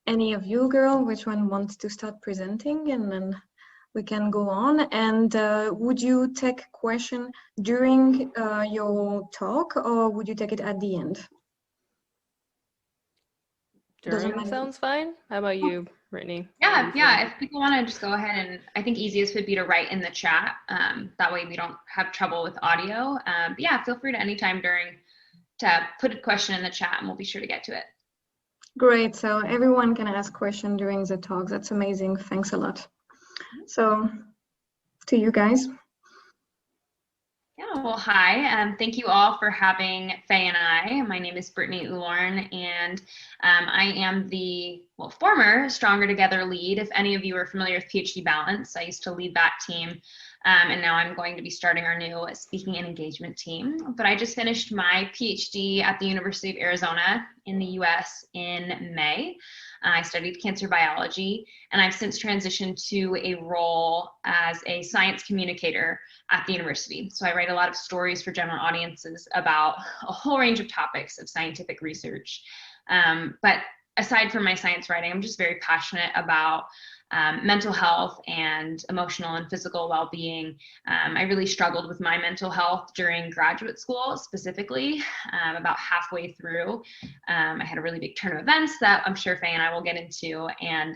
any of you girl, which one wants to start presenting, and then we can go on. And would you take a question during your talk, or would you take it at the end? During sounds fine. How about you, Brittany? Yeah. If people want to just go ahead, and I think easiest would be to write in the chat. That way we don't have trouble with audio. But yeah, feel free to anytime to put a question in the chat, and we'll be sure to get to it. Great. So everyone can ask questions during the talk. That's amazing. Thanks a lot. So to you guys. Yeah, well, hi. Thank you all for having Faye and I. My name is Brittany Uhlorn, and I am the former Stronger Together lead. If any of you are familiar with PhD Balance, I used to lead that team, and now I'm going to be starting our new speaking and engagement team. But I just finished my PhD at the University of Arizona in the US in May. I studied cancer biology, and I've since transitioned to a role as a science communicator at the university. So I write a lot of stories for general audiences about a whole range of topics of scientific research. But aside from my science writing, I'm just very passionate about mental health and emotional and physical well-being. I really struggled with my mental health during graduate school, specifically about halfway through. I had a really big turn of events that I'm sure Faye and I will get into, and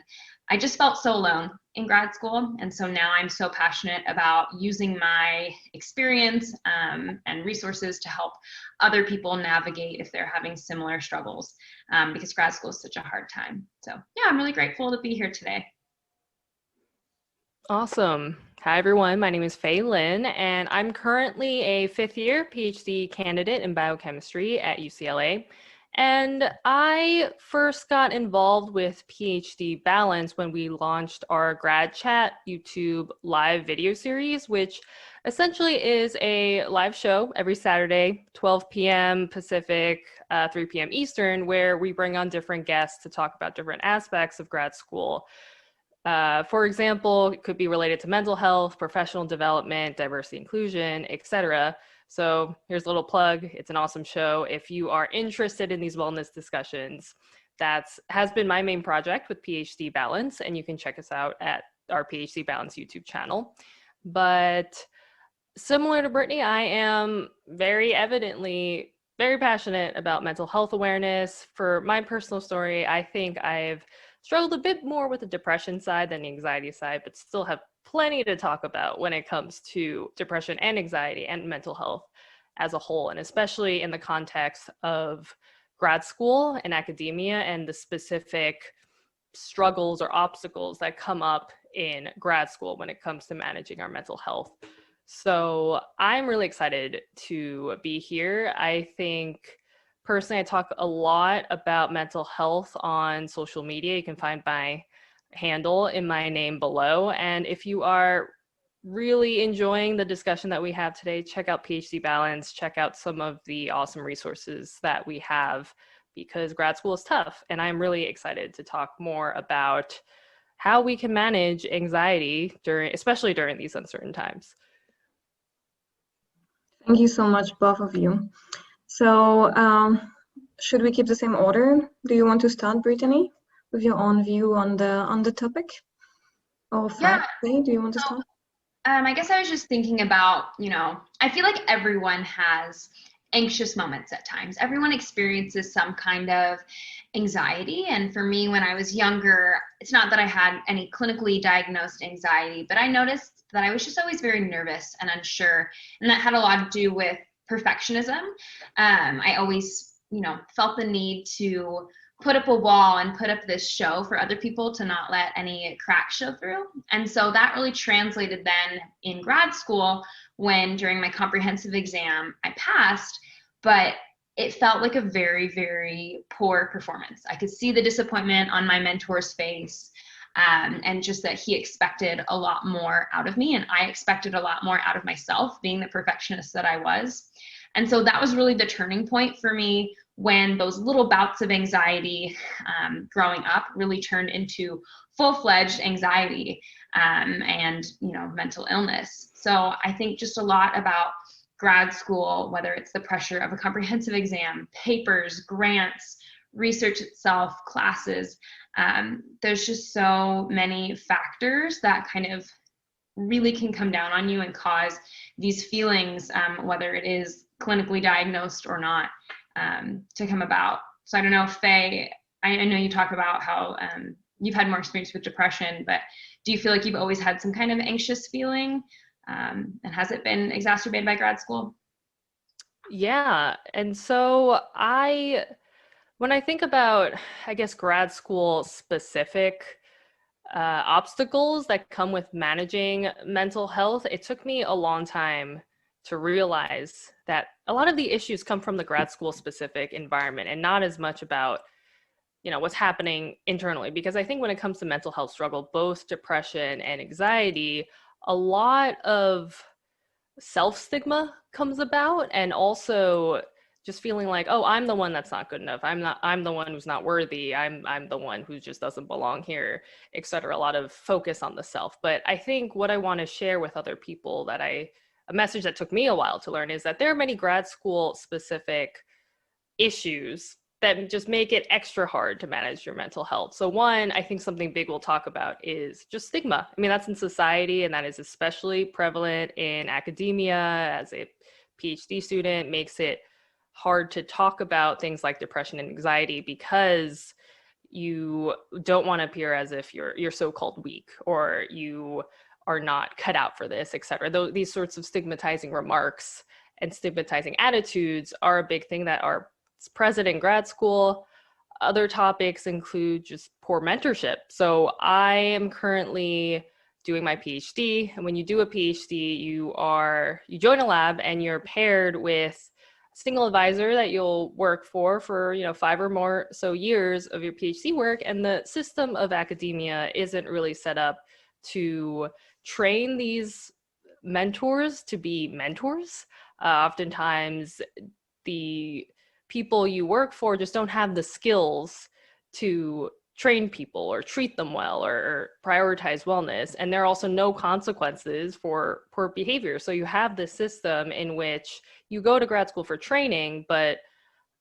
I just felt so alone in grad school. And so now I'm so passionate about using my experience and resources to help other people navigate if they're having similar struggles, because grad school is such a hard time. So yeah, I'm really grateful to be here today. Awesome. Hi, everyone. My name is Faye Lynn, and I'm currently a fifth-year PhD candidate in biochemistry at UCLA. And I first got involved with PhD Balance when we launched our Grad Chat YouTube live video series, which essentially is a live show every Saturday, 12 p.m. Pacific, 3 p.m. Eastern, where we bring on different guests to talk about different aspects of grad school. For example, it could be related to mental health, professional development, diversity, inclusion, etc. So here's a little plug. It's an awesome show. If you are interested in these wellness discussions, that has been my main project with PhD Balance, and you can check us out at our PhD Balance YouTube channel. But similar to Brittany, I am very evidently very passionate about mental health awareness. For my personal story, I think I've struggled a bit more with the depression side than the anxiety side, but still have plenty to talk about when it comes to depression and anxiety and mental health as a whole, and especially in the context of grad school and academia and the specific struggles or obstacles that come up in grad school when it comes to managing our mental health. So I'm really excited to be here. I think personally, I talk a lot about mental health on social media. You can find my handle in my name below. And if you are really enjoying the discussion that we have today, check out PhD Balance, check out some of the awesome resources that we have, because grad school is tough. And I'm really excited to talk more about how we can manage anxiety especially during these uncertain times. Thank you so much, both of you. So should we keep the same order? Do you want to start, Brittany, with your own view on the topic? Or Faye, do you want to start? I guess I was just thinking about, I feel like everyone has anxious moments at times. Everyone experiences some kind of anxiety. And for me, when I was younger, it's not that I had any clinically diagnosed anxiety, but I noticed that I was just always very nervous and unsure. And that had a lot to do with perfectionism. I always, felt the need to put up a wall and put up this show for other people to not let any cracks show through. And so that really translated then in grad school when during my comprehensive exam I passed, but it felt like a very, very poor performance. I could see the disappointment on my mentor's face, and just that he expected a lot more out of me, and I expected a lot more out of myself, being the perfectionist that I was. And so that was really the turning point for me, when those little bouts of anxiety growing up really turned into full-fledged anxiety and mental illness. So I think just a lot about grad school, whether it's the pressure of a comprehensive exam, papers, grants, research itself, classes, there's just so many factors that kind of really can come down on you and cause these feelings, whether it is clinically diagnosed or not, to come about. So I don't know, Faye, I know you talk about how you've had more experience with depression, but do you feel like you've always had some kind of anxious feeling? And has it been exacerbated by grad school? Yeah. And so when I think about, I guess, grad school specific obstacles that come with managing mental health, it took me a long time to realize that a lot of the issues come from the grad school specific environment and not as much about, what's happening internally. Because I think when it comes to mental health struggle, both depression and anxiety, a lot of self-stigma comes about, and also just feeling like, oh, I'm the one that's not good enough. I'm the one who's not worthy. I'm the one who just doesn't belong here, etc. A lot of focus on the self. But I think what I want to share with other people a message that took me a while to learn is that there are many grad school specific issues that just make it extra hard to manage your mental health. So one, I think something big we'll talk about is just stigma. I mean, that's in society, and that is especially prevalent in academia. As a PhD student, makes it hard to talk about things like depression and anxiety because you don't want to appear as if you're so-called weak or you are not cut out for this, etc. These sorts of stigmatizing remarks and stigmatizing attitudes are a big thing that are present in grad school. Other topics include just poor mentorship. So I am currently doing my PhD, and when you do a PhD, you join a lab and you're paired with a single advisor that you'll work for 5 or more so years of your PhD work. And the system of academia isn't really set up to train these mentors to be mentors. Oftentimes, the people you work for just don't have the skills to train people or treat them well or prioritize wellness. And there are also no consequences for poor behavior. So you have this system in which you go to grad school for training, but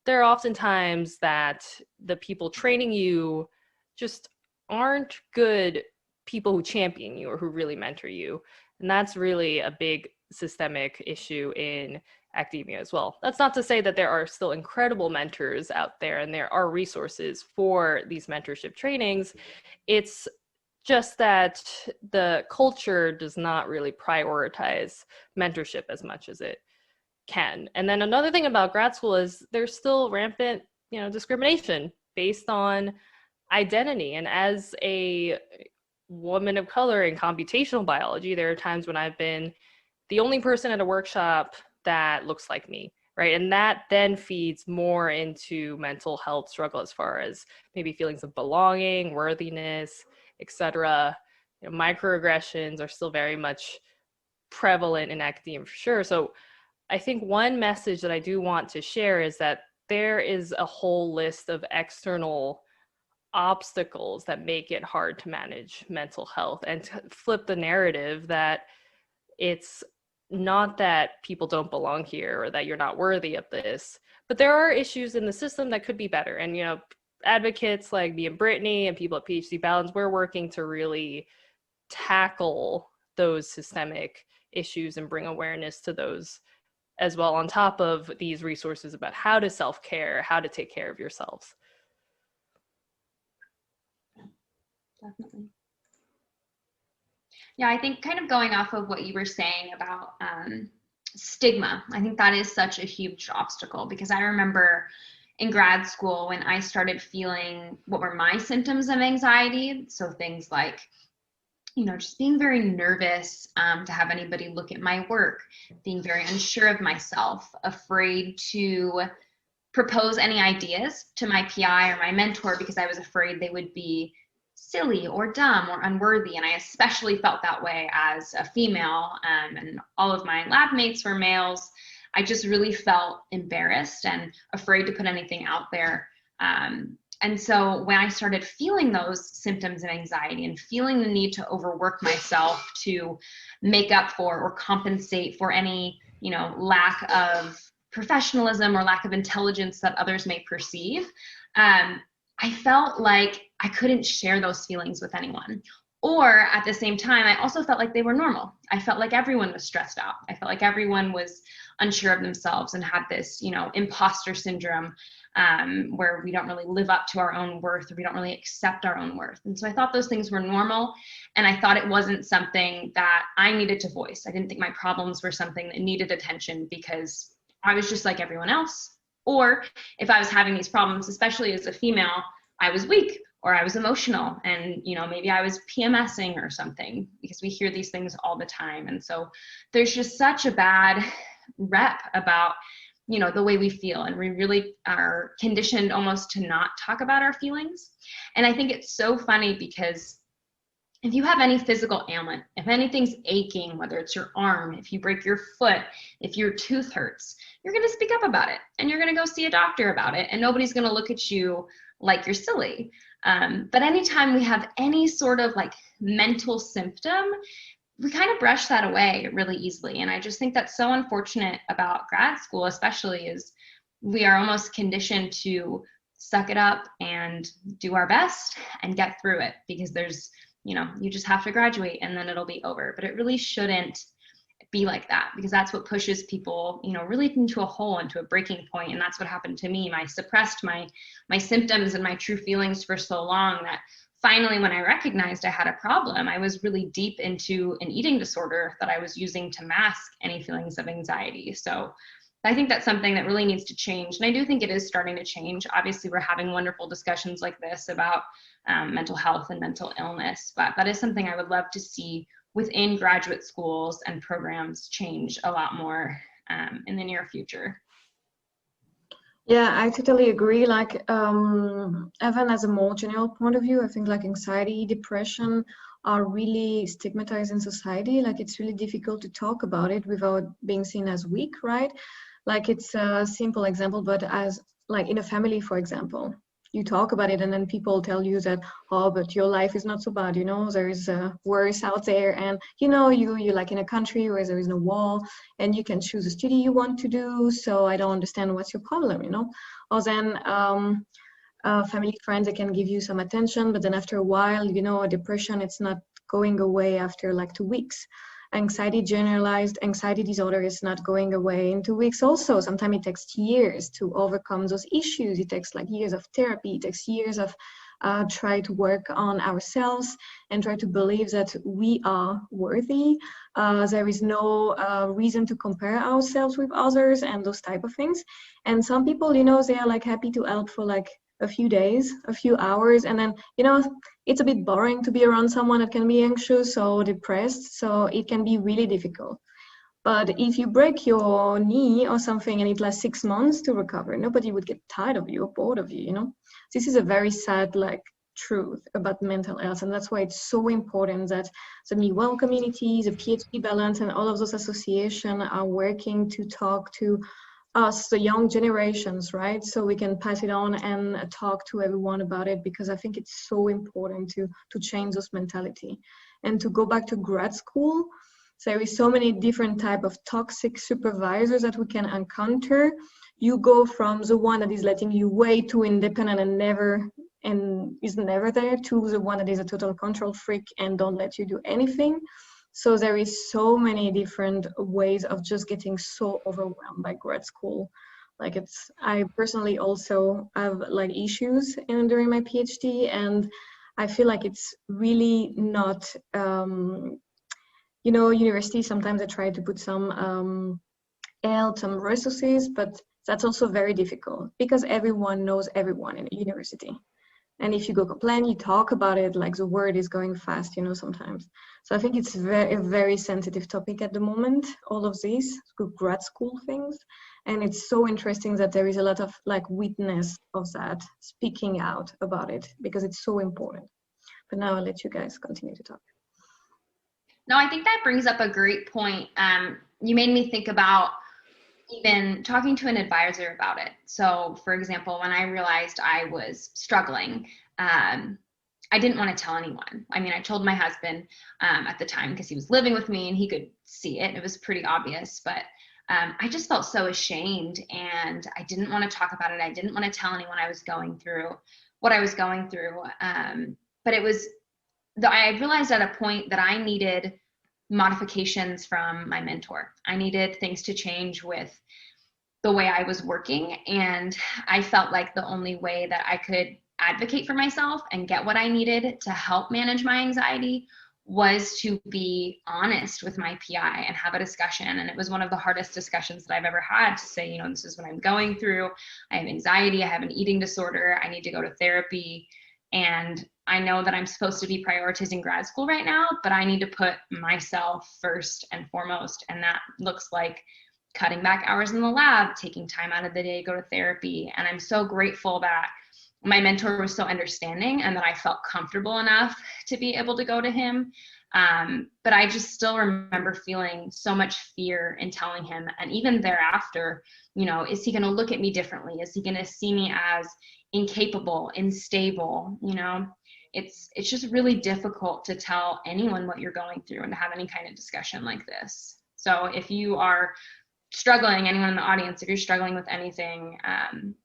there are often times that the people training you just aren't good people who champion you or who really mentor you. And that's really a big systemic issue in academia as well. That's not to say that there are still incredible mentors out there and there are resources for these mentorship trainings. It's just that the culture does not really prioritize mentorship as much as it can. And then another thing about grad school is there's still rampant, discrimination based on identity. And as a woman of color in computational biology, there are times when I've been the only person at a workshop that looks like me, right? And that then feeds more into mental health struggle as far as maybe feelings of belonging, worthiness, etc. Microaggressions are still very much prevalent in academia for sure. So I think one message that I do want to share is that there is a whole list of external obstacles that make it hard to manage mental health, and to flip the narrative that it's not that people don't belong here or that you're not worthy of this, but there are issues in the system that could be better. And, advocates like me and Brittany and people at PhD Balance, we're working to really tackle those systemic issues and bring awareness to those as well, on top of these resources about how to self-care, how to take care of yourselves. Definitely. Yeah, I think kind of going off of what you were saying about stigma, I think that is such a huge obstacle, because I remember in grad school when I started feeling what were my symptoms of anxiety. So things like, just being very nervous to have anybody look at my work, being very unsure of myself, afraid to propose any ideas to my PI or my mentor because I was afraid they would be silly or dumb or unworthy. And I especially felt that way as a female, and all of my lab mates were males. I just really felt embarrassed and afraid to put anything out there. And so when I started feeling those symptoms of anxiety and feeling the need to overwork myself to make up for or compensate for any, lack of professionalism or lack of intelligence that others may perceive, I felt like I couldn't share those feelings with anyone. Or at the same time, I also felt like they were normal. I felt like everyone was stressed out. I felt like everyone was unsure of themselves and had this, imposter syndrome, where we don't really live up to our own worth, or we don't really accept our own worth. And so I thought those things were normal. And I thought it wasn't something that I needed to voice. I didn't think my problems were something that needed attention because I was just like everyone else. Or if I was having these problems, especially as a female, I was weak, or I was emotional, and maybe I was PMSing or something, because we hear these things all the time. And so there's just such a bad rep about the way we feel, and we really are conditioned almost to not talk about our feelings. And I think it's so funny, because if you have any physical ailment, if anything's aching, whether it's your arm, if you break your foot, if your tooth hurts, you're going to speak up about it, and you're going to go see a doctor about it, and nobody's going to look at you like you're silly. But anytime we have any sort of like mental symptom, we kind of brush that away really easily. And I just think that's so unfortunate about grad school, especially, is we are almost conditioned to suck it up and do our best and get through it, because there's, you just have to graduate and then it'll be over. But it really shouldn't be like that, because that's what pushes people, really into a hole, into a breaking point. And that's what happened to me. I suppressed my symptoms and my true feelings for so long that finally, when I recognized I had a problem, I was really deep into an eating disorder that I was using to mask any feelings of anxiety. So I think that's something that really needs to change. And I do think it is starting to change. Obviously, we're having wonderful discussions like this about mental health and mental illness, but that is something I would love to see within graduate schools and programs change a lot more in the near future. Yeah, I totally agree. Like, Evan, as a more general point of view, I think like anxiety, depression are really stigmatized in society. Like, it's really difficult to talk about it without being seen as weak, right? Like, it's a simple example, but as like in a family, for example, you talk about it and then people tell you that, oh, but your life is not so bad, there is worse out there, and you're like in a country where there is no war and you can choose a study you want to do, so I don't understand what's your problem, or then family, friends, they can give you some attention, but then after a while, depression, it's not going away after like 2 weeks. Generalized anxiety disorder is not going away in 2 weeks also. Sometimes it takes years to overcome those issues. It takes like years of therapy. It takes years of try to work on ourselves and try to believe that we are worthy. There is no reason to compare ourselves with others and those type of things. And some people, they are like happy to help for like a few days, a few hours, and then it's a bit boring to be around someone that can be anxious or depressed, so it can be really difficult. But if you break your knee or something and it lasts 6 months to recover, nobody would get tired of you or bored of you. This is a very sad truth about mental health, and that's why it's so important that the MeWell community, the PhD Balance, and all of those associations are working to talk to us, the young generations, right? So we can pass it on and talk to everyone about it, because I think it's so important to change this mentality. And to go back to grad school, there is so many different type of toxic supervisors that we can encounter. You go from the one that is letting you way too independent and is never there, to the one that is a total control freak and don't let you do anything. So there is so many different ways of just getting so overwhelmed by grad school. I personally also have issues during my PhD, and I feel like it's really not, university, sometimes they try to put some help, some resources, but that's also very difficult because everyone knows everyone in a university. And if you go complain, you talk about it, the word is going fast, sometimes. So I think it's a very sensitive topic at the moment, all of these grad school things. And it's so interesting that there is a lot of witness of that, speaking out about it, because it's so important. But now I'll let you guys continue to talk. No, I think that brings up a great point. You made me think about even talking to an advisor about it. So for example, when I realized I was struggling, I didn't want to tell anyone. I mean, I told my husband at the time because he was living with me and he could see it. It was pretty obvious, but I just felt so ashamed, and I didn't want to talk about it. I didn't want to tell anyone I was going through what I was going through. But I realized at a point that I needed modifications from my mentor. I needed things to change with the way I was working. And I felt like the only way that I could advocate for myself and get what I needed to help manage my anxiety was to be honest with my PI and have a discussion. And it was one of the hardest discussions that I've ever had, to say, this is what I'm going through. I have anxiety. I have an eating disorder. I need to go to therapy. And I know that I'm supposed to be prioritizing grad school right now, but I need to put myself first and foremost. And that looks like cutting back hours in the lab, taking time out of the day to go to therapy. And I'm so grateful that my mentor was so understanding and that I felt comfortable enough to be able to go to him. But I just still remember feeling so much fear in telling him. And even thereafter, is he going to look at me differently? Is he going to see me as incapable, unstable? It's just really difficult to tell anyone what you're going through and to have any kind of discussion like this. So if you are struggling, anyone in the audience, if you're struggling with anything,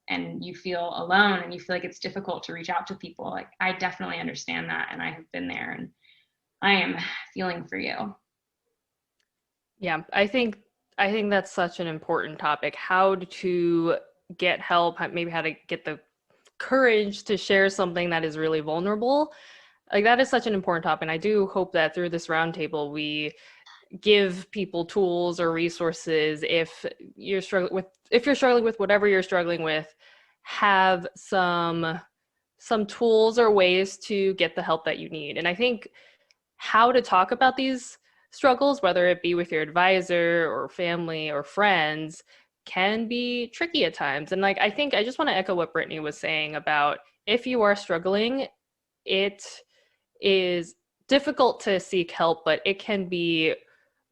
and you feel alone and you feel like it's difficult to reach out to people, like, I definitely understand that, and I have been there, and I am feeling for you. Yeah, I think that's such an important topic. How to get help, maybe how to get the courage to share something that is really vulnerable. Like, that is such an important topic. And I do hope that through this roundtable, we give people tools or resources. If you're struggling with whatever you're struggling with, have some tools or ways to get the help that you need. And I think how to talk about these struggles, whether it be with your advisor or family or friends, can be tricky at times. And I think I just want to echo what Brittany was saying about, if you are struggling, it is difficult to seek help, but it can be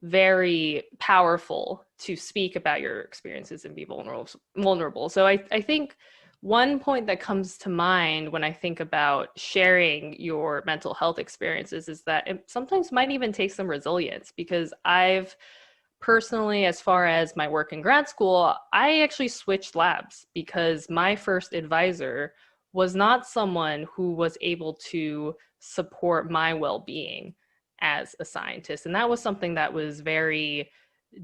very powerful to speak about your experiences and be vulnerable. So I think one point that comes to mind when I think about sharing your mental health experiences is that it sometimes might even take some resilience, because I've personally, as far as my work in grad school, I actually switched labs because my first advisor was not someone who was able to support my well-being as a scientist. And that was something that was very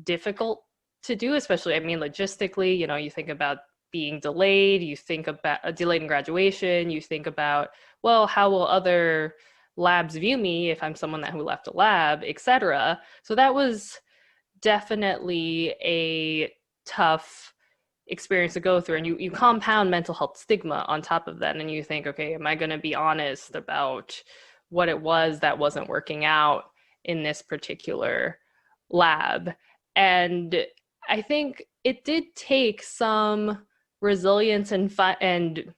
difficult to do, especially, logistically. You think about being delayed, you think about delayed in graduation, you think about, well, how will other labs view me if I'm someone who left a lab, etc. So that was definitely a tough experience to go through. And you compound mental health stigma on top of that, and you think, okay, am I going to be honest about what it was that wasn't working out in this particular lab? And I think it did take some resilience and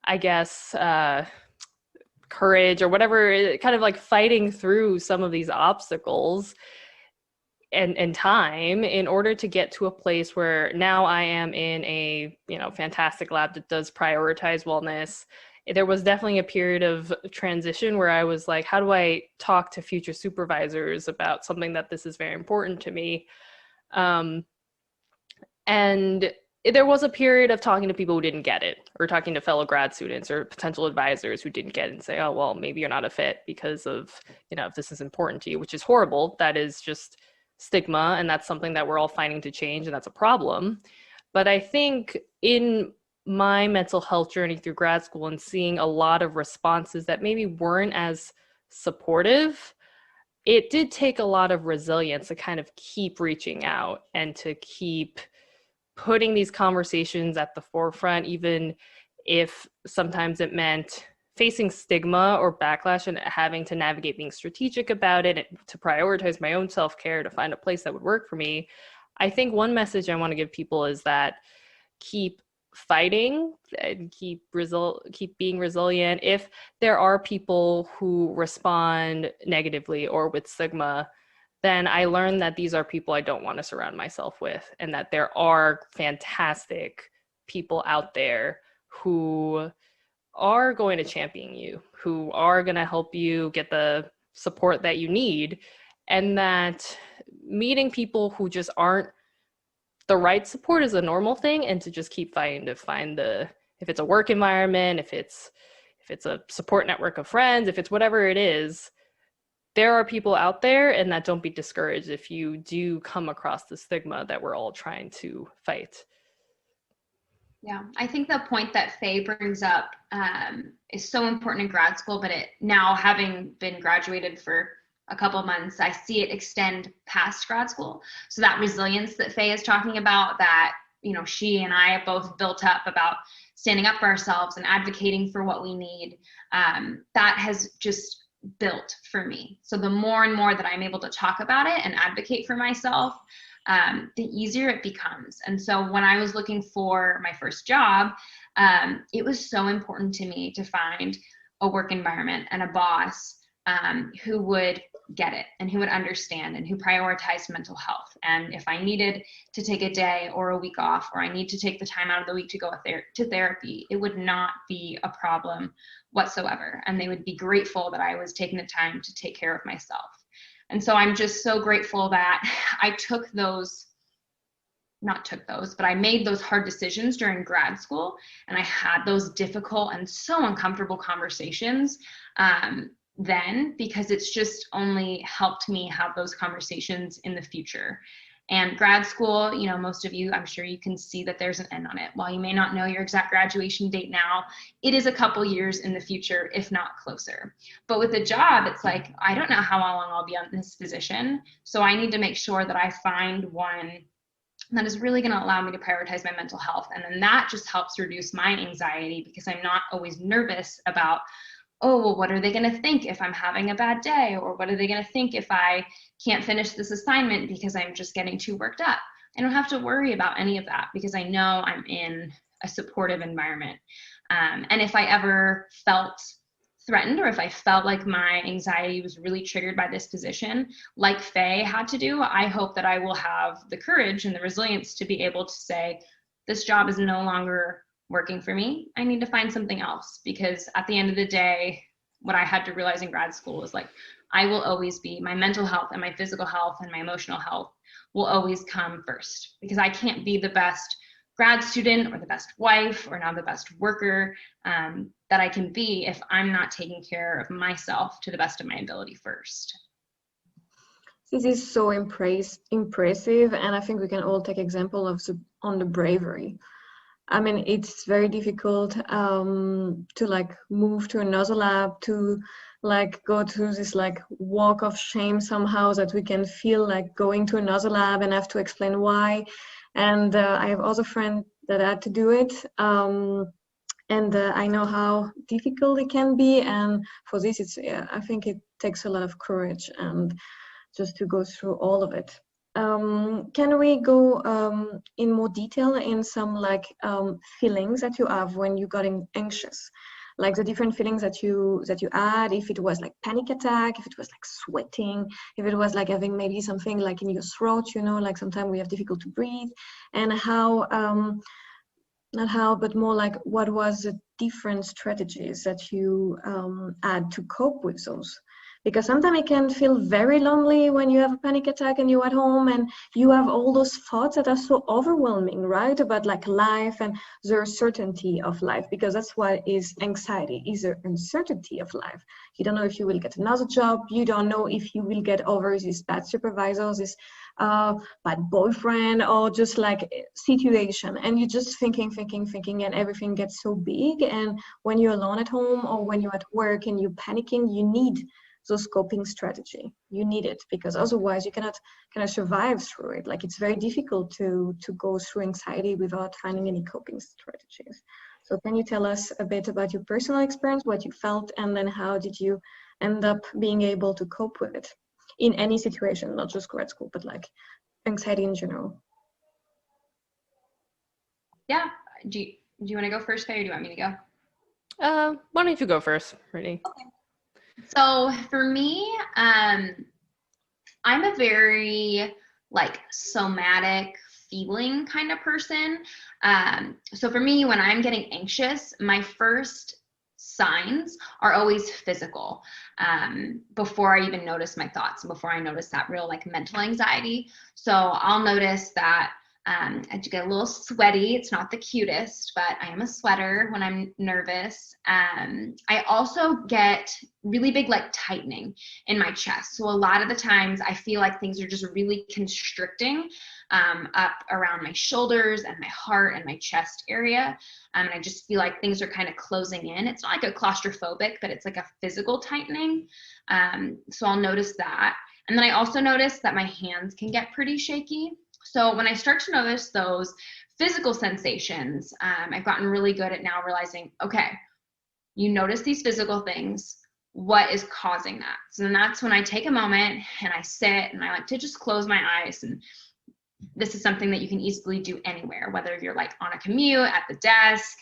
I guess courage or whatever, kind of like fighting through some of these obstacles and time in order to get to a place where now I am in a fantastic lab that does prioritize wellness. There was definitely a period of transition where I was like, how do I talk to future supervisors about something that this is very important to me? And there was a period of talking to people who didn't get it, or talking to fellow grad students or potential advisors who didn't get it, and say, oh, well, maybe you're not a fit because of, if this is important to you, which is horrible. That is just stigma, and that's something that we're all fighting to change, and that's a problem. But I think in my mental health journey through grad school and seeing a lot of responses that maybe weren't as supportive, it did take a lot of resilience to kind of keep reaching out and to keep putting these conversations at the forefront, even if sometimes it meant facing stigma or backlash and having to navigate being strategic about it, to prioritize my own self-care, to find a place that would work for me. I think one message I want to give people is that keep fighting and keep being resilient. If there are people who respond negatively or with stigma, then I learned that these are people I don't want to surround myself with, and that there are fantastic people out there who are going to champion you, who are going to help you get the support that you need, and that meeting people who just aren't the right support is a normal thing, and to just keep fighting to find if it's a work environment, if it's a support network of friends, if it's whatever it is, there are people out there, and that don't be discouraged if you do come across the stigma that we're all trying to fight. Yeah, I think the point that Faye brings up is so important in grad school, but now having been graduated for a couple of months, I see it extend past grad school. So that resilience that Faye is talking about, that, you know, she and I have both built up about standing up for ourselves and advocating for what we need, that has just built for me. So the more and more that I'm able to talk about it and advocate for myself, the easier it becomes. And so when I was looking for my first job, it was so important to me to find a work environment and a boss who would get it and who would understand and who prioritized mental health. And if I needed to take a day or a week off, or I need to take the time out of the week to go to therapy, it would not be a problem whatsoever. And they would be grateful that I was taking the time to take care of myself. And so I'm just so grateful that I I made those hard decisions during grad school, and I had those difficult and so uncomfortable conversations then, because it's just only helped me have those conversations in the future. And grad school, you know, most of you, I'm sure you can see that there's an end on it. While you may not know your exact graduation date now, it is a couple years in the future, if not closer. But with a job, it's like, I don't know how long I'll be on this position. So I need to make sure that I find one that is really going to allow me to prioritize my mental health. And then that just helps reduce my anxiety, because I'm not always nervous about, oh, well, what are they going to think if I'm having a bad day? Or what are they going to think if I can't finish this assignment because I'm just getting too worked up? I don't have to worry about any of that, because I know I'm in a supportive environment. And if I ever felt threatened, or if I felt like my anxiety was really triggered by this position, like Faye had to do, I hope that I will have the courage and the resilience to be able to say, this job is no longer working for me. I need to find something else. Because at the end of the day, what I had to realize in grad school was like, I will always be, my mental health and my physical health and my emotional health will always come first, because I can't be the best grad student or the best wife or now the best worker that I can be if I'm not taking care of myself to the best of my ability first. This is so impressive, and I think we can all take example of on the bravery. I mean, it's very difficult to like move to another lab, to like go through this like walk of shame somehow, that we can feel like going to another lab and have to explain why. And I have other friends that had to do it. And I know how difficult it can be. And for this, I think it takes a lot of courage and just to go through all of it. Can we go in more detail in some like feelings that you have when you got anxious? Like the different feelings that you had, if it was like panic attack, if it was like sweating, if it was like having maybe something like in your throat, you know, like sometimes we have difficult to breathe, and how, not how, but more like what was the different strategies that you had to cope with those? Because sometimes it can feel very lonely when you have a panic attack and you're at home and you have all those thoughts that are so overwhelming, right? About like life and the uncertainty of life, because that's what is anxiety, is the uncertainty of life. You don't know if you will get another job. You don't know if you will get over this bad supervisor, this bad boyfriend, or just like situation. And you're just thinking, and everything gets so big. And when you're alone at home or when you're at work and you're panicking, you need those coping strategy. You need it, because otherwise you cannot survive through it. Like it's very difficult to go through anxiety without finding any coping strategies. So can you tell us a bit about your personal experience, what you felt, and then how did you end up being able to cope with it in any situation, not just grad school, but like anxiety in general? Yeah, do you want to go first, Faye, or do you want me to go? Why don't you go first, Brittany? Okay. So for me, I'm a very like somatic feeling kind of person. So for me, when I'm getting anxious, my first signs are always physical, before I even notice my thoughts and before I notice that real like mental anxiety. So I'll notice that I do get a little sweaty. It's not the cutest, but I am a sweater when I'm nervous. I also get really big like tightening in my chest. So a lot of the times I feel like things are just really constricting up around my shoulders and my heart and my chest area. And I just feel like things are kind of closing in. It's not like a claustrophobic, but it's like a physical tightening. So I'll notice that. And then I also notice that my hands can get pretty shaky. So when I start to notice those physical sensations, I've gotten really good at now realizing, okay, you notice these physical things, what is causing that? So then that's when I take a moment and I sit and I like to just close my eyes. And this is something that you can easily do anywhere, whether you're like on a commute, at the desk,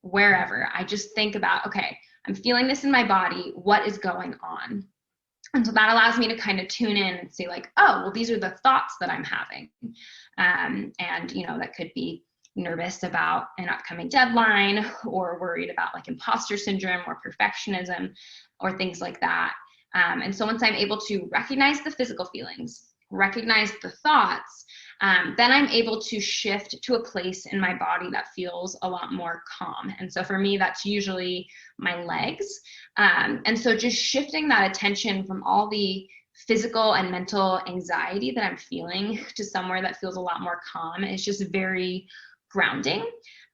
wherever. I just think about, okay, I'm feeling this in my body. What is going on? And so that allows me to kind of tune in and say like, oh, well, these are the thoughts that I'm having. And, that could be nervous about an upcoming deadline or worried about like imposter syndrome or perfectionism or things like that. And so once I'm able to recognize the physical feelings, recognize the thoughts, then I'm able to shift to a place in my body that feels a lot more calm. And so for me, that's usually my legs. And so just shifting that attention from all the physical and mental anxiety that I'm feeling to somewhere that feels a lot more calm is just very grounding.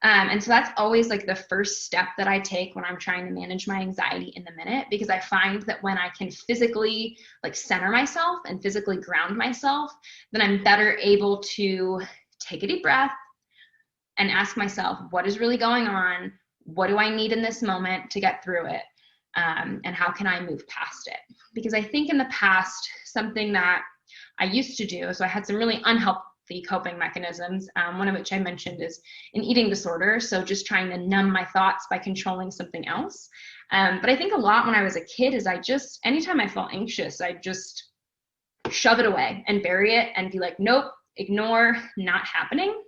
And so that's always like the first step that I take when I'm trying to manage my anxiety in the minute, because I find that when I can physically like center myself and physically ground myself, then I'm better able to take a deep breath and ask myself, what is really going on? What do I need in this moment to get through it? And how can I move past it? Because I think in the past, something that I used to do, so I had some really unhelpful coping mechanisms, one of which I mentioned is an eating disorder. So just trying to numb my thoughts by controlling something else. But I think a lot when I was a kid is anytime I felt anxious, I just shove it away and bury it and be like, nope, ignore, not happening.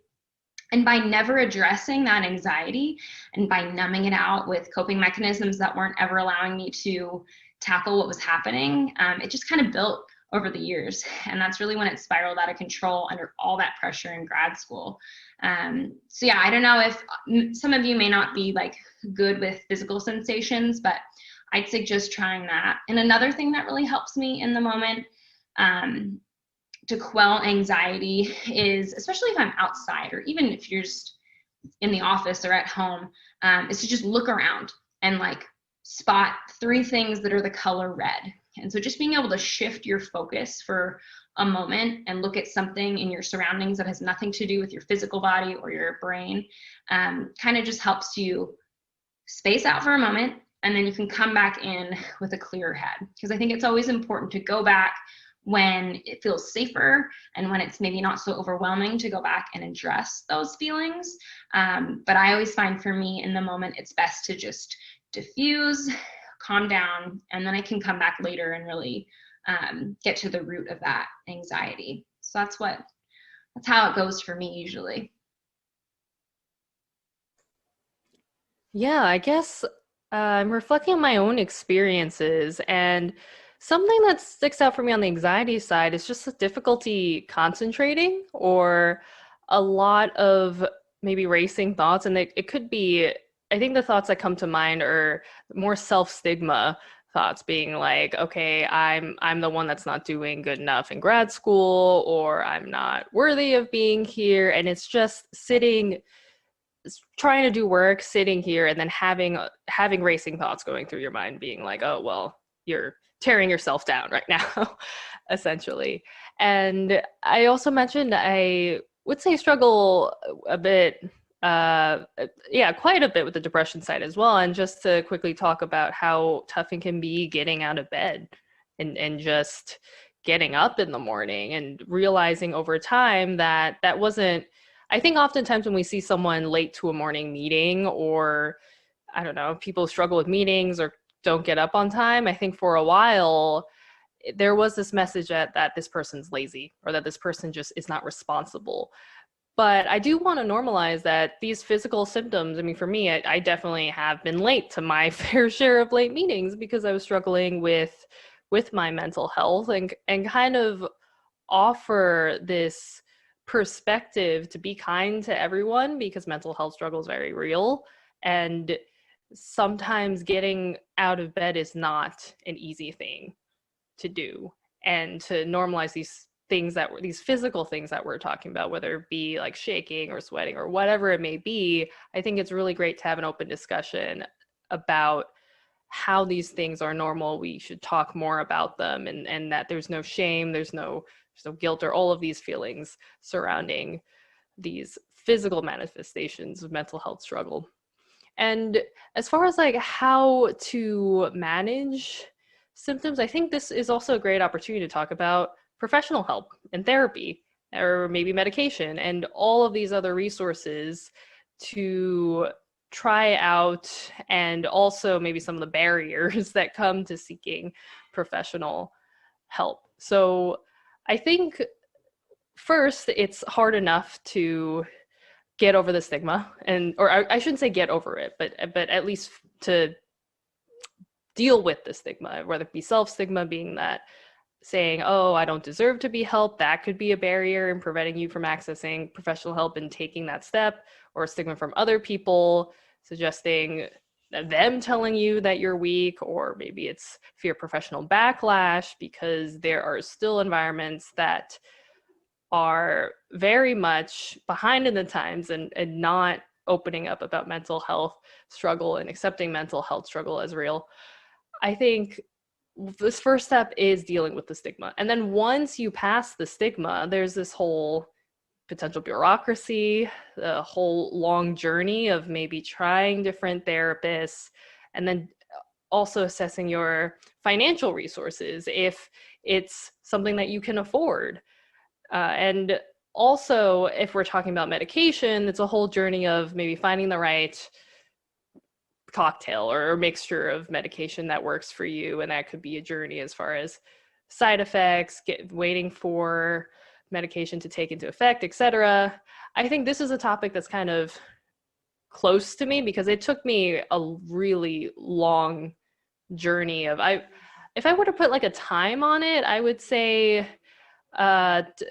And by never addressing that anxiety and by numbing it out with coping mechanisms that weren't ever allowing me to tackle what was happening, it just kind of built over the years. And that's really when it spiraled out of control under all that pressure in grad school. So yeah, I don't know if some of you may not be like good with physical sensations, but I'd suggest trying that. And another thing that really helps me in the moment to quell anxiety is, especially if I'm outside or even if you're just in the office or at home, is to just look around and like spot 3 things that are the color red. And so just being able to shift your focus for a moment and look at something in your surroundings that has nothing to do with your physical body or your brain, kind of just helps you space out for a moment, and then you can come back in with a clearer head. Because I think it's always important to go back when it feels safer and when it's maybe not so overwhelming to go back and address those feelings. But I always find for me in the moment, it's best to just diffuse, calm down, and then I can come back later and really get to the root of that anxiety. So that's how it goes for me usually. Yeah, I guess I'm reflecting on my own experiences, and something that sticks out for me on the anxiety side is just the difficulty concentrating or a lot of maybe racing thoughts. And it could be, I think the thoughts that come to mind are more self-stigma thoughts, being like, okay, I'm the one that's not doing good enough in grad school, or I'm not worthy of being here. And it's just trying to do work, sitting here, and then having racing thoughts going through your mind, being like, oh, well, you're tearing yourself down right now, essentially. And I also mentioned I would say struggle a bit, quite a bit with the depression side as well. And just to quickly talk about how tough it can be getting out of bed and just getting up in the morning, and realizing over time that wasn't, I think oftentimes when we see someone late to a morning meeting, or I don't know, people struggle with meetings or don't get up on time, I think for a while there was this message that this person's lazy, or that this person just is not responsible. But I do want to normalize that these physical symptoms, I mean, for me, I definitely have been late to my fair share of late meetings because I was struggling with my mental health, and kind of offer this perspective to be kind to everyone, because mental health struggle is very real. And sometimes getting out of bed is not an easy thing to do. And to normalize these things these physical things that we're talking about, whether it be like shaking or sweating or whatever it may be, I think it's really great to have an open discussion about how these things are normal. We should talk more about them, and that there's no shame, there's no guilt, or all of these feelings surrounding these physical manifestations of mental health struggle. And as far as like how to manage symptoms, I think this is also a great opportunity to talk about professional help and therapy, or maybe medication, and all of these other resources to try out, and also maybe some of the barriers that come to seeking professional help. So I think first, it's hard enough to get over the stigma, or I shouldn't say get over it, but at least to deal with the stigma, whether it be self-stigma, being that saying, oh, I don't deserve to be helped, that could be a barrier in preventing you from accessing professional help and taking that step, or stigma from other people suggesting them telling you that you're weak, or maybe it's fear of professional backlash, because there are still environments that are very much behind in the times and not opening up about mental health struggle and accepting mental health struggle as real. I think this first step is dealing with the stigma. And then once you pass the stigma, there's this whole potential bureaucracy, the whole long journey of maybe trying different therapists, and then also assessing your financial resources if it's something that you can afford. And also, if we're talking about medication, it's a whole journey of maybe finding the right cocktail or mixture of medication that works for you. And that could be a journey as far as side effects, waiting for medication to take into effect, etc. I think this is a topic that's kind of close to me, because it took me a really long journey of, if I were to put like a time on it, I would say, let's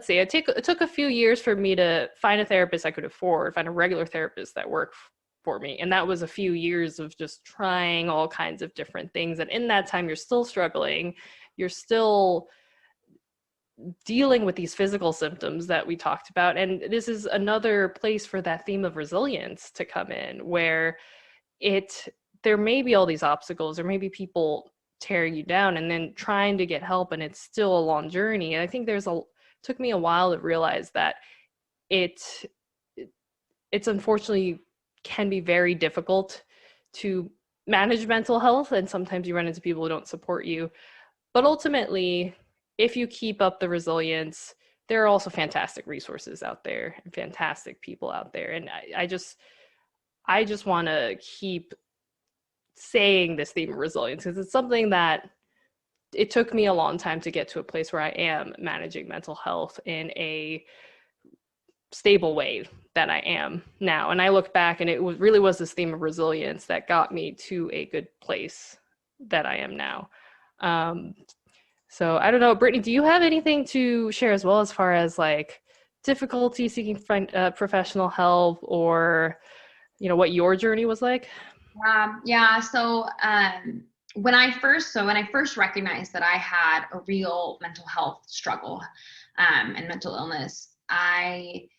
see, it took a few years for me to find a therapist I could afford, find a regular therapist that worked for me. And that was a few years of just trying all kinds of different things. And in that time, you're still struggling. You're still dealing with these physical symptoms that we talked about. And this is another place for that theme of resilience to come in, where there may be all these obstacles, there may be people tearing you down, and then trying to get help, and it's still a long journey. And I think took me a while to realize that it's unfortunately can be very difficult to manage mental health, and sometimes you run into people who don't support you. But ultimately, if you keep up the resilience, there are also fantastic resources out there and fantastic people out there. And I just want to keep saying this theme of resilience, because it's something that it took me a long time to get to a place where I am managing mental health in a stable way that I am now. And I look back, and it really was this theme of resilience that got me to a good place that I am now. So I don't know, Brittany, do you have anything to share as well, as far as like difficulty seeking professional help, or, what your journey was like? Yeah. So when I first recognized that I had a real mental health struggle and mental illness, I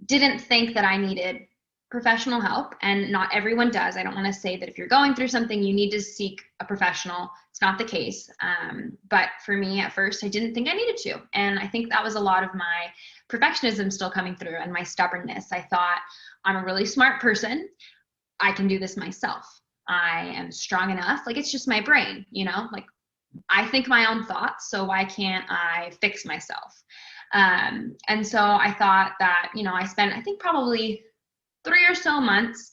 didn't think that I needed professional help, and not everyone does. I don't want to say that if you're going through something, you need to seek a professional. It's not the case. But for me at first, I didn't think I needed to. And I think that was a lot of my perfectionism still coming through, and my stubbornness. I thought, I'm a really smart person. I can do this myself. I am strong enough. Like, it's just my brain, like I think my own thoughts. So why can't I fix myself? And so I thought that, I spent, I think probably 3 or so months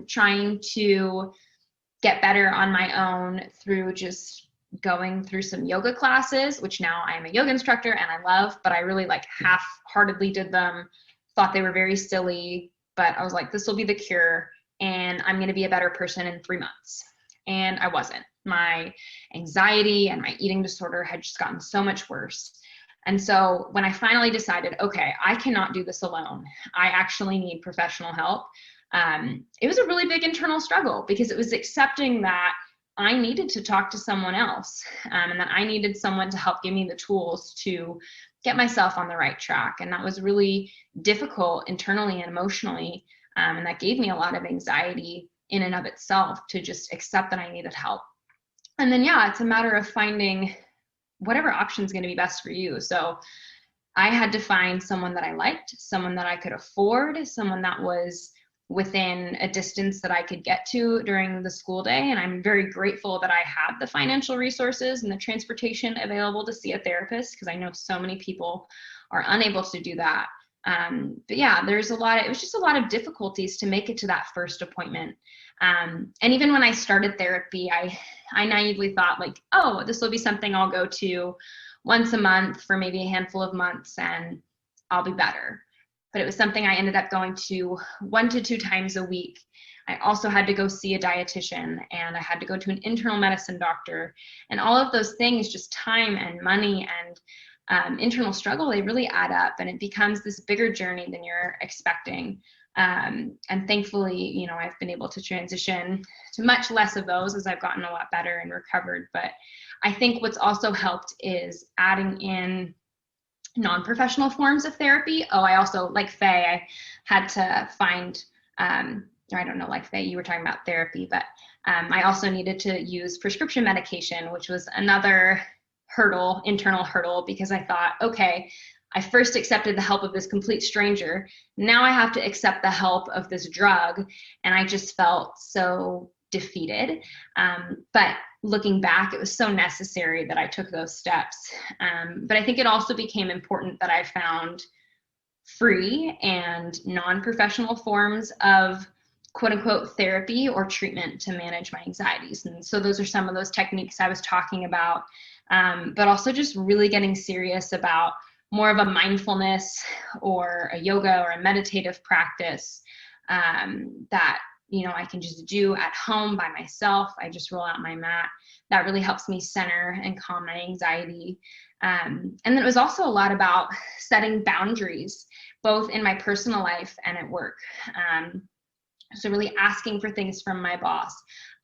trying to get better on my own through just going through some yoga classes, which now I am a yoga instructor and I love, but I really like half-heartedly did them, thought they were very silly, but I was like, this will be the cure, and I'm going to be a better person in 3 months. And I wasn't. My anxiety and my eating disorder had just gotten so much worse. And so when I finally decided, okay, I cannot do this alone, I actually need professional help, it was a really big internal struggle, because it was accepting that I needed to talk to someone else, and that I needed someone to help give me the tools to get myself on the right track. And that was really difficult internally and emotionally. And that gave me a lot of anxiety in and of itself, to just accept that I needed help. And then, yeah, it's a matter of finding whatever option is going to be best for you. So I had to find someone that I liked, someone that I could afford, someone that was within a distance that I could get to during the school day. And I'm very grateful that I had the financial resources and the transportation available to see a therapist, because I know so many people are unable to do that. But yeah, it was just a lot of difficulties to make it to that first appointment. And even when I started therapy, I naively thought, like, oh, this will be something I'll go to once a month for maybe a handful of months and I'll be better. But it was something I ended up going to 1 to 2 times a week. I also had to go see a dietitian, and I had to go to an internal medicine doctor, and all of those things, just time and money and internal struggle, they really add up, and it becomes this bigger journey than you're expecting. And thankfully, I've been able to transition to much less of those as I've gotten a lot better and recovered. But I think what's also helped is adding in non-professional forms of therapy. I also, like Faye, I had to find, or I don't know, like Faye, you were talking about therapy, but I also needed to use prescription medication, which was another internal hurdle, because I thought, okay, I first accepted the help of this complete stranger. Now I have to accept the help of this drug. And I just felt so defeated. But looking back, it was so necessary that I took those steps. But I think it also became important that I found free and non-professional forms of quote unquote therapy or treatment to manage my anxieties. And so those are some of those techniques I was talking about, but also just really getting serious about more of a mindfulness or a yoga or a meditative practice that I can just do at home by myself. I just roll out my mat. That really helps me center and calm my anxiety. And then it was also a lot about setting boundaries, both in my personal life and at work. So really asking for things from my boss,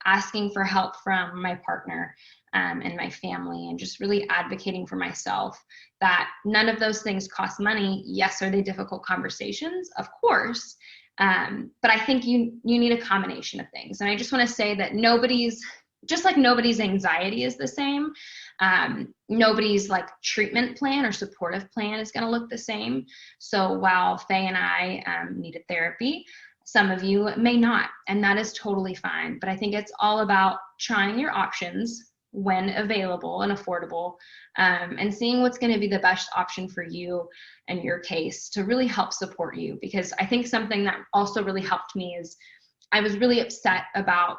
asking for help from my partner and my family, and just really advocating for myself that none of those things cost money. Yes, are they difficult conversations? Of course. But I think you need a combination of things. And I just want to say that nobody's anxiety is the same. Nobody's like treatment plan or supportive plan is going to look the same. So while Faye and I needed therapy, some of you may not, and that is totally fine. But I think it's all about trying your options when available and affordable, and seeing what's going to be the best option for you and your case to really help support you. Because I think something that also really helped me is I was really upset about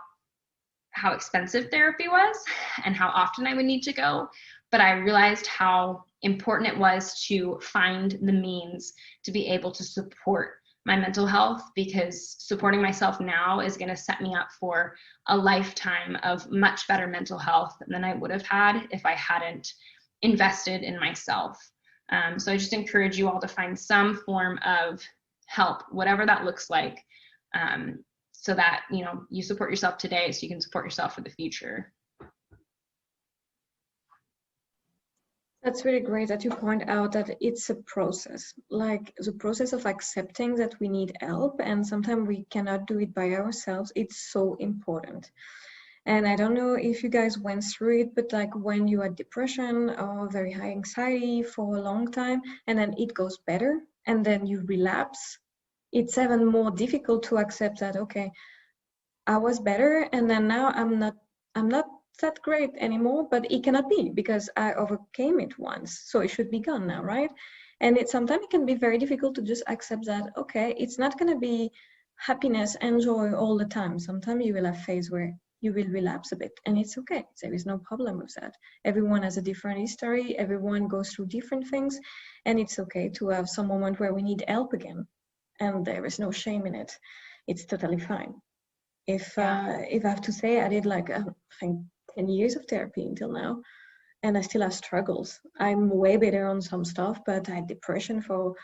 how expensive therapy was and how often I would need to go. But I realized how important it was to find the means to be able to support my mental health, because supporting myself now is going to set me up for a lifetime of much better mental health than I would have had if I hadn't invested in myself. So I just encourage you all to find some form of help, whatever that looks like, so that you support yourself today so you can support yourself for the future. That's really great that you point out that it's a process, like the process of accepting that we need help, and sometimes we cannot do it by ourselves. It's so important. And I don't know if you guys went through it, but like when you had depression or very high anxiety for a long time, and then it goes better, and then you relapse, it's even more difficult to accept that, okay, I was better, and then now I'm not that great anymore, but it cannot be because I overcame it once, so it should be gone now, right? And sometimes it can be very difficult to just accept that, okay, it's not going to be happiness and joy all the time. Sometimes you will have phase where you will relapse a bit, and it's okay. There is no problem with that. Everyone has a different history, everyone goes through different things, and it's okay to have some moment where we need help again, and there is no shame in it. It's totally fine. If I have to say, I did like I think 10 years of therapy until now, and I still have struggles. I'm way better on some stuff, but I had depression for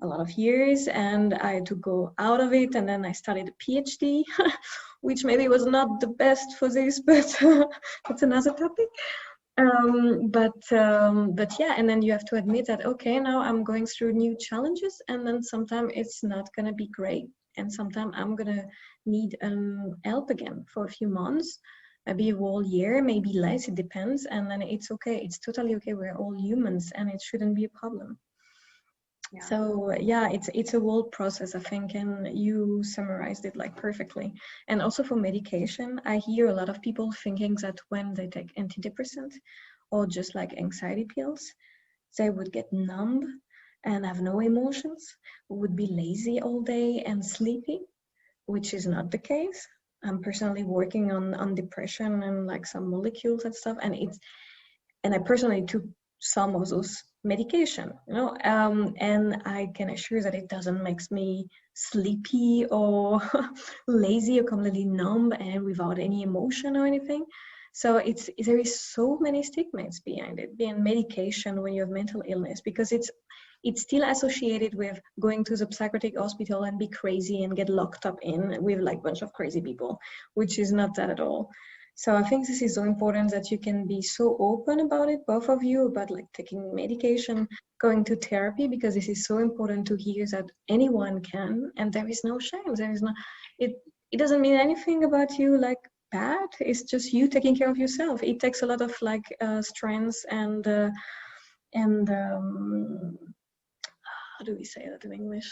a lot of years, and I had to go out of it, and then I started a PhD, which maybe was not the best for this, but it's another topic. But yeah, and then you have to admit that, okay, now I'm going through new challenges, and then sometimes it's not gonna be great, and sometimes I'm gonna need help again for a few months, maybe a whole year, maybe less, it depends, and then it's okay. It's totally okay. We're all humans, and it shouldn't be a problem. Yeah. So yeah, it's a whole process, I think, and you summarized it like perfectly. And also for medication, I hear a lot of people thinking that when they take antidepressant or just like anxiety pills, they would get numb and have no emotions, would be lazy all day and sleepy, which is not the case. I'm personally working on depression and like some molecules and stuff, and I personally took some of those medication, and I can assure that it doesn't make me sleepy or lazy or completely numb and without any emotion or anything. So there is so many stigmas behind it, being medication when you have mental illness, because it's still associated with going to the psychiatric hospital and be crazy and get locked up in with like a bunch of crazy people, which is not that at all. So I think this is so important that you can be so open about it, both of you, about like taking medication, going to therapy, because this is so important to hear that anyone can, and there is no shame. There is no, it doesn't mean anything about you like bad. It's just you taking care of yourself. It takes a lot of like strength and how do we say that in English?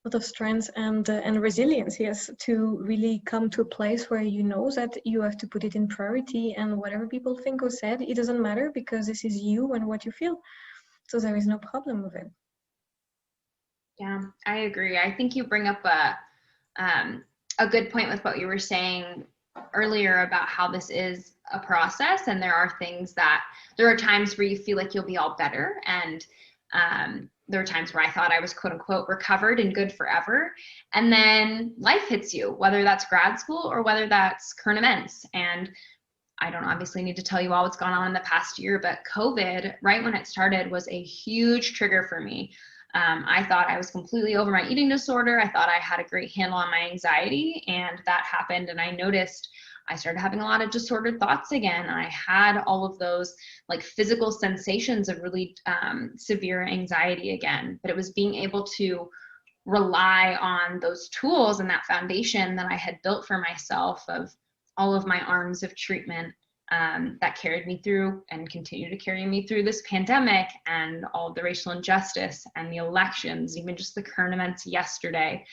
A lot of strength and resilience, yes, to really come to a place where you know that you have to put it in priority, and whatever people think or said, it doesn't matter, because this is you and what you feel. So there is no problem with it. Yeah, I agree. I think you bring up a good point with what you were saying earlier about how this is a process, and there are times where you feel like you'll be all better, and there were times where I thought I was quote unquote recovered and good forever. And then life hits you, whether that's grad school or whether that's current events. And I don't obviously need to tell you all what's gone on in the past year, but COVID, right when it started, was a huge trigger for me. I thought I was completely over my eating disorder. I thought I had a great handle on my anxiety, and that happened. And I noticed I started having a lot of disordered thoughts again. I had all of those like physical sensations of really severe anxiety again, but it was being able to rely on those tools and that foundation that I had built for myself of all of my arms of treatment that carried me through and continue to carry me through this pandemic and all of the racial injustice and the elections, even just the current events yesterday.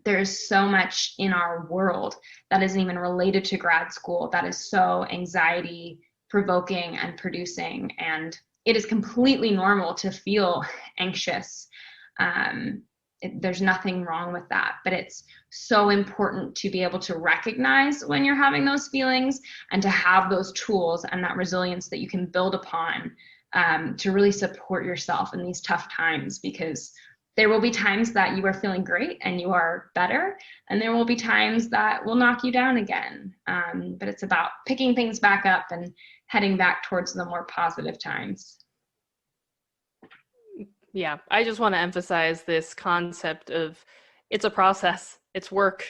There's so much in our world that isn't even related to grad school that is so anxiety provoking and producing, and it is completely normal to feel anxious. There's nothing wrong with that, but it's so important to be able to recognize when you're having those feelings and to have those tools and that resilience that you can build upon to really support yourself in these tough times, because there will be times that you are feeling great and you are better, and there will be times that will knock you down again. But it's about picking things back up and heading back towards the more positive times. Yeah, I just want to emphasize this concept of it's a process, it's work.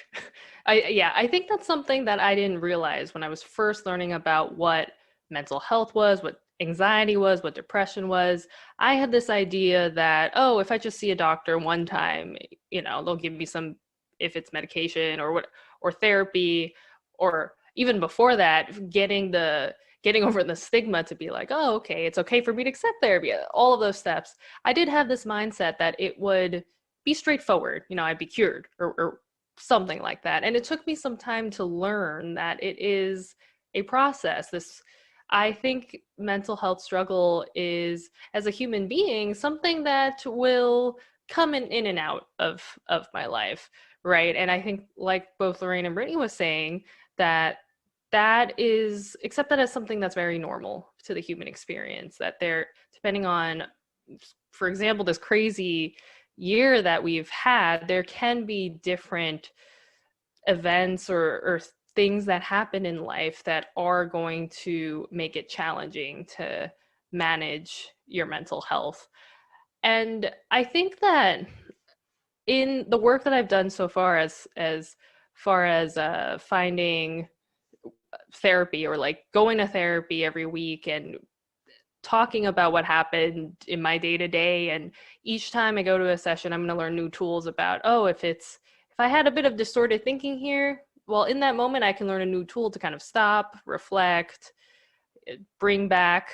I think that's something that I didn't realize when I was first learning about what mental health was, what anxiety was, what depression was. I had this idea that, oh, if I just see a doctor one time, they'll give me some, if it's medication or therapy, or even before that, getting over the stigma to be like, oh, okay, it's okay for me to accept therapy, all of those steps. I did have this mindset that it would be straightforward, I'd be cured or something like that. And it took me some time to learn that it is a process. I think mental health struggle is, as a human being, something that will come in and out of my life, right? And I think, like both Lorraine and Brittany was saying, that is accepted as something that's very normal to the human experience, that they're, depending on, for example, this crazy year that we've had, there can be different events or things that happen in life that are going to make it challenging to manage your mental health. And I think that in the work that I've done so far, as far as finding therapy, or like going to therapy every week and talking about what happened in my day to day, and each time I go to a session, I'm going to learn new tools about, oh, if I had a bit of distorted thinking here, well, in that moment, I can learn a new tool to kind of stop, reflect, bring back,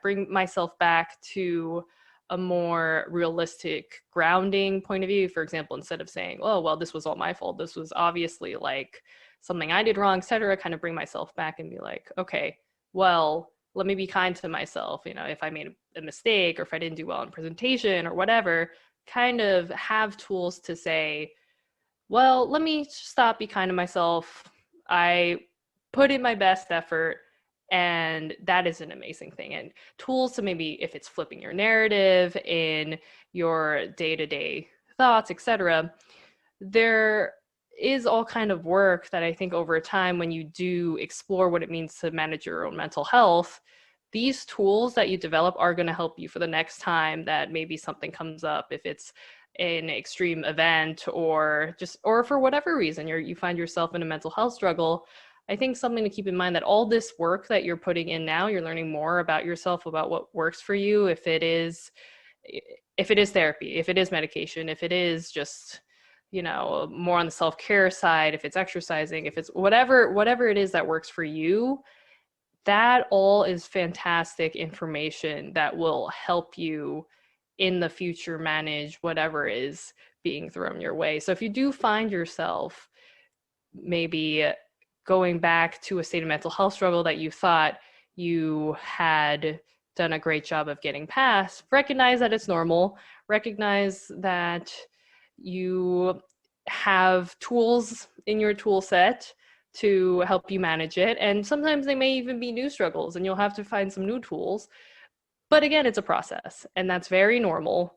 bring myself back to a more realistic grounding point of view. For example, instead of saying, oh, well, this was all my fault, this was obviously like something I did wrong, etc., kind of bring myself back and be like, okay, well, let me be kind to myself. If I made a mistake, or if I didn't do well in presentation or whatever, kind of have tools to say, well, let me stop, be kind to myself. I put in my best effort, and that is an amazing thing. And tools to maybe, if it's flipping your narrative in your day-to-day thoughts, etc., there is all kind of work that I think over time, when you do explore what it means to manage your own mental health, these tools that you develop are going to help you for the next time that maybe something comes up, if it's an extreme event, or for whatever reason you find yourself in a mental health struggle. I think something to keep in mind, that all this work that you're putting in now, you're learning more about yourself, about what works for you, if it is therapy, if it is medication, if it is just, more on the self-care side, if it's exercising, if it's whatever it is that works for you, that all is fantastic information that will help you in the future manage whatever is being thrown your way. So if you do find yourself maybe going back to a state of mental health struggle that you thought you had done a great job of getting past, recognize that it's normal, recognize that you have tools in your tool set to help you manage it. And sometimes they may even be new struggles and you'll have to find some new tools. But again, it's a process, and that's very normal.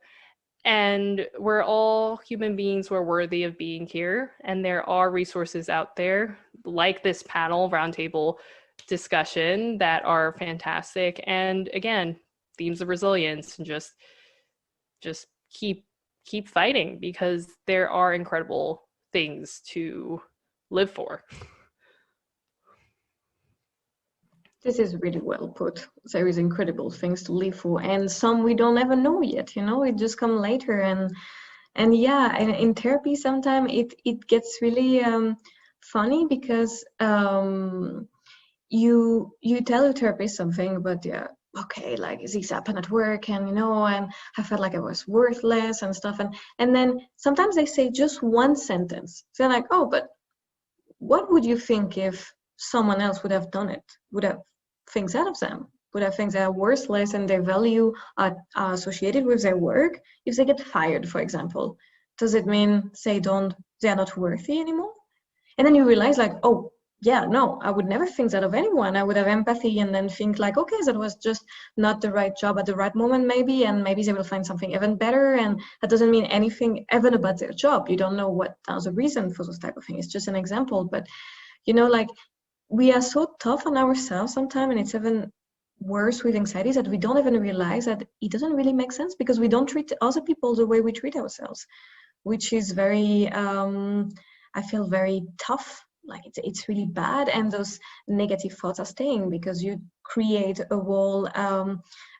And we're all human beings who are worthy of being here. And there are resources out there like this panel roundtable discussion that are fantastic. And again, themes of resilience, and just keep fighting, because there are incredible things to live for. This is really well put. There is incredible things to live for, and some we don't ever know yet, it just come later. And yeah, in therapy sometimes it gets really funny, because you tell a therapist something, but yeah, okay, like this happened at work, and and I felt like I was worthless and stuff, and then sometimes they say just one sentence. They're like, oh, but what would you think if someone else would have done it, would have things out of them, would have things that are worthless and their value are associated with their work? If they get fired, for example, does it mean they're not worthy anymore? And then you realize, like, oh yeah, no, I would never think that of anyone. I would have empathy and then think like, okay, that was just not the right job at the right moment, maybe, and maybe they will find something even better. And that doesn't mean anything even about their job. You don't know what the reason for those type of things. It's just an example. But like, we are so tough on ourselves sometimes, and it's even worse with anxiety, that we don't even realize that it doesn't really make sense, because we don't treat other people the way we treat ourselves, which is very, I feel very tough. Like it's really bad, and those negative thoughts are staying because you create a whole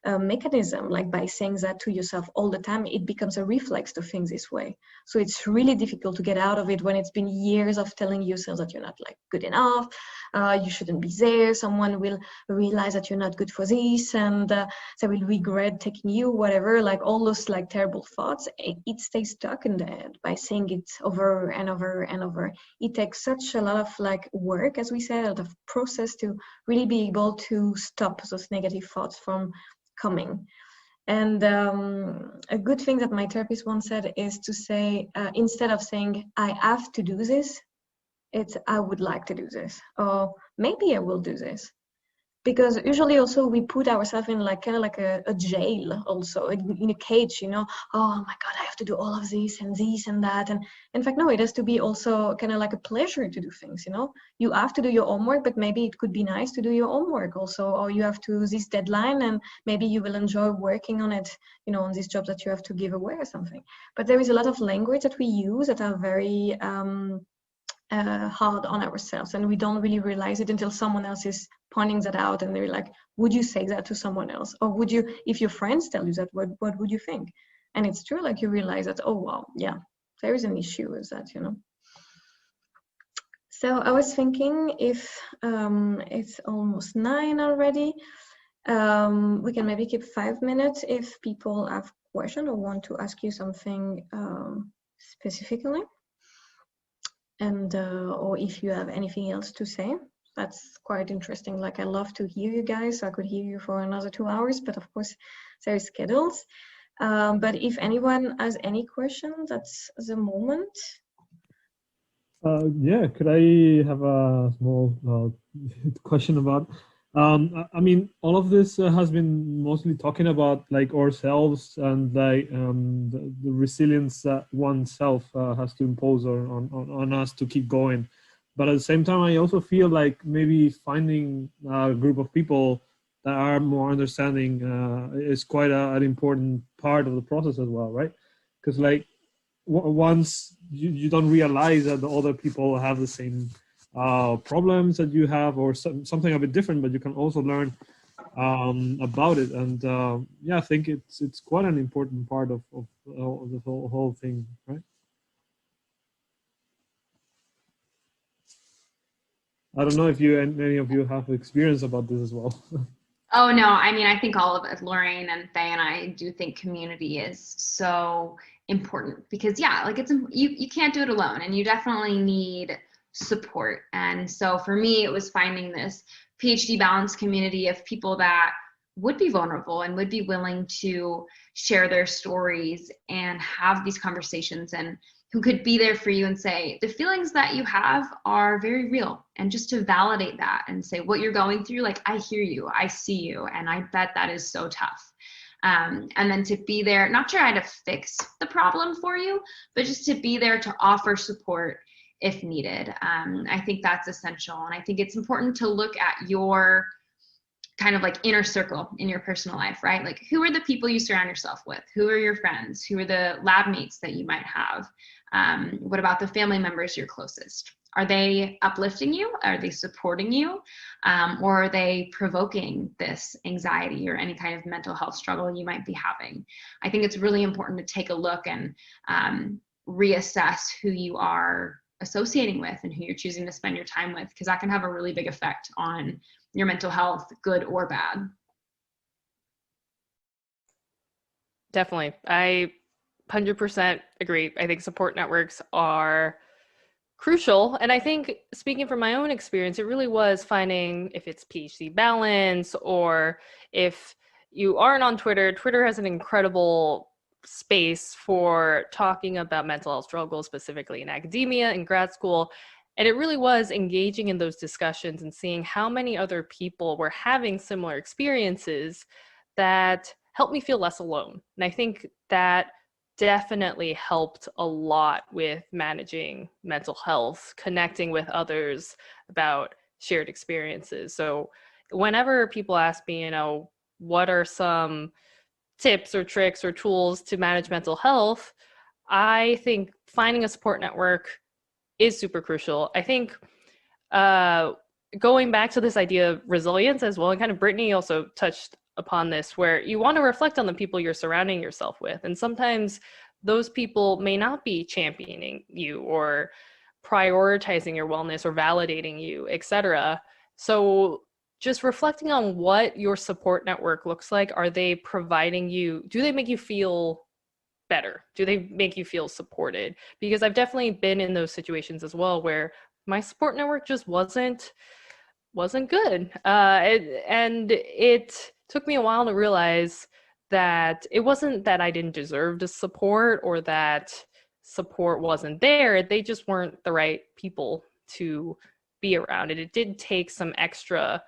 mechanism. Like by saying that to yourself all the time, it becomes a reflex to think this way. So it's really difficult to get out of it when it's been years of telling yourself that you're not like good enough, you shouldn't be there, someone will realize that you're not good for this, and they will regret taking you, whatever, like all those like terrible thoughts. It stays stuck in the head by saying it over and over and over. It takes such a lot of like work, as we said, a lot of process to really be able to stop those negative thoughts from coming. And a good thing that my therapist once said is to say, instead of saying I have to do this, it's I would like to do this, or maybe I will do this. because usually also we put ourselves in like kind of like a jail, also in a cage, you know. Oh my God, I have to do all of this and that. And in fact, no, it has to be also kind of like a pleasure to do things, you know. You have to do your homework, but maybe it could be nice to do your homework also, or you have to this deadline and maybe you will enjoy working on it, you know, on these jobs that you have to give away or something. But there is a lot of language that we use that are very hard on ourselves, and we don't really realize it until someone else is pointing that out, and they're like, would you say that to someone else? Or would you, if your friends tell you that, what would you think? And it's true, like you realize that, oh wow, yeah, there is an issue with that, you know. So I was thinking, if it's almost 9 already, we can maybe keep 5 minutes if people have questions or want to ask you something specifically. And or if you have anything else to say. That's quite interesting. Like, I love to hear you guys, so I could hear you for another 2 hours, but of course there is schedules. But if anyone has any questions, that's the moment. Yeah, could I have a small question about, I mean, all of this has been mostly talking about like ourselves and like the resilience that oneself has to impose on us to keep going. But at the same time, I also feel like maybe finding a group of people that are more understanding is quite an important part of the process as well, right? Because like once you don't realize that the other people have the same problems that you have, or something a bit different, but you can also learn about it. And yeah, I think it's quite an important part of the whole thing, right? I don't know if any of you have experience about this as well. Oh no, I mean, I think all of us, Lorraine and Faye and I, do think community is so important, because yeah, like you can't do it alone, and you definitely need support. And so for me, it was finding this PhD Balance community of people that would be vulnerable and would be willing to share their stories and have these conversations, and who could be there for you and say, the feelings that you have are very real. And just to validate that and say, what you're going through, like, I hear you, I see you, and I bet that is so tough. And then to be there, not trying to fix the problem for you, but just to be there to offer support if needed. I think that's essential. And I think it's important to look at your kind of like inner circle in your personal life, right? Like, who are the people you surround yourself with? Who are your friends? Who are the lab mates that you might have? What about the family members you're closest? Are they uplifting you? Are they supporting you? Or are they provoking this anxiety or any kind of mental health struggle you might be having? I think it's really important to take a look and reassess who you are associating with and who you're choosing to spend your time with, because that can have a really big effect on your mental health, good or bad. Definitely. I 100% agree. I think support networks are crucial. And I think, speaking from my own experience, it really was finding, if it's PhD Balance, or if you aren't on Twitter, Twitter has an incredible space for talking about mental health struggles, specifically in academia and grad school. And it really was engaging in those discussions and seeing how many other people were having similar experiences that helped me feel less alone. And I think that definitely helped a lot with managing mental health, connecting with others about shared experiences. So whenever people ask me, you know, what are some tips or tricks or tools to manage mental health, I think finding a support network is super crucial. I think going back to this idea of resilience as well, and kind of Brittany also touched upon this, where you want to reflect on the people you're surrounding yourself with. And sometimes those people may not be championing you or prioritizing your wellness or validating you, etc. So just reflecting on what your support network looks like. Are they providing you, do they make you feel better? Do they make you feel supported? Because I've definitely been in those situations as well where my support network just wasn't good. And it took me a while to realize that it wasn't that I didn't deserve the support or that support wasn't there. They just weren't the right people to be around. And it did take some extra